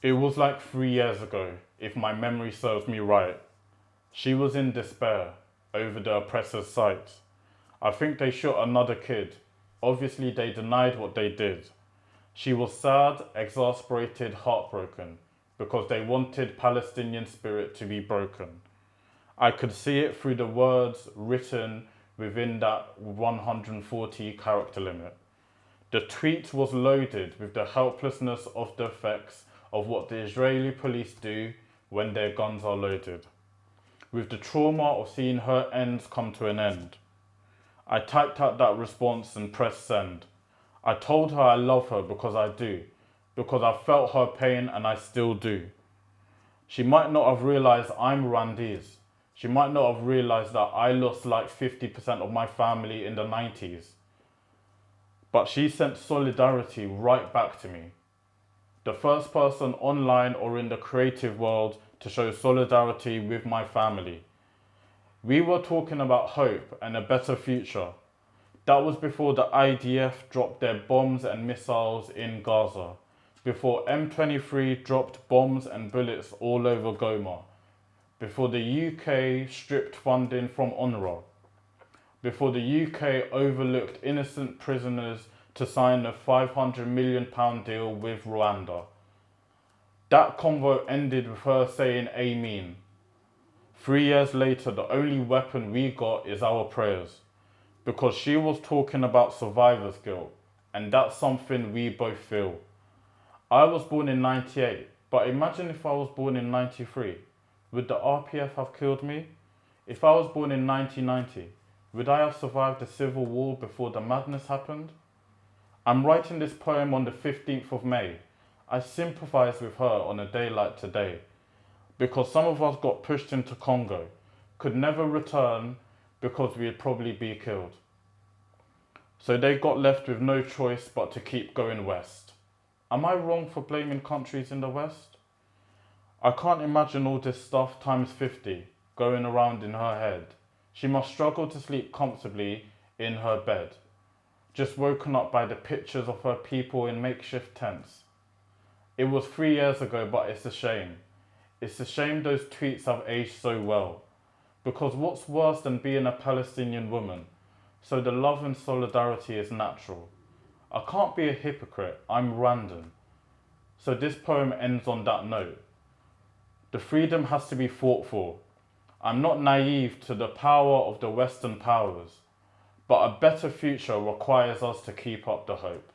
It was like 3 years ago, if my memory serves me right. She was in despair over the oppressor's sight. I think they shot another kid. Obviously, they denied what they did. She was sad, exasperated, heartbroken, because they wanted Palestinian spirit to be broken. I could see it through the words written within that 140 character limit. The tweet was loaded with the helplessness of the effects of what the Israeli police do when their guns are loaded, with the trauma of seeing her ends come to an end. I typed out that response and pressed send. I told her I love her because I do, because I felt her pain and I still do. She might not have realised I'm Rwandese. She might not have realised that I lost like 50% of my family in the 90s. But she sent solidarity right back to me. The first person online or in the creative world to show solidarity with my family. We were talking about hope and a better future. That was before the IDF dropped their bombs and missiles in Gaza, before M23 dropped bombs and bullets all over Goma, before the UK stripped funding from UNRWA, before the UK overlooked innocent prisoners to sign a £500 million deal with Rwanda. That convo ended with her saying Amen. 3 years later, the only weapon we got is our prayers, because she was talking about survivor's guilt, and that's something we both feel. I was born in 98, but imagine if I was born in 93. Would the RPF have killed me? If I was born in 1990, would I have survived the civil war before the madness happened? I'm writing this poem on the 15th of May. I sympathise with her on a day like today, because some of us got pushed into Congo, could never return because we'd probably be killed. So they got left with no choice but to keep going west. Am I wrong for blaming countries in the West? I can't imagine all this stuff times 50 going around in her head. She must struggle to sleep comfortably in her bed, just woken up by the pictures of her people in makeshift tents. It was 3 years ago, but it's a shame. It's a shame those tweets have aged so well. Because what's worse than being a Palestinian woman? So the love and solidarity is natural. I can't be a hypocrite, I'm Rwandan. So this poem ends on that note. The freedom has to be fought for. I'm not naive to the power of the Western powers, but a better future requires us to keep up the hope.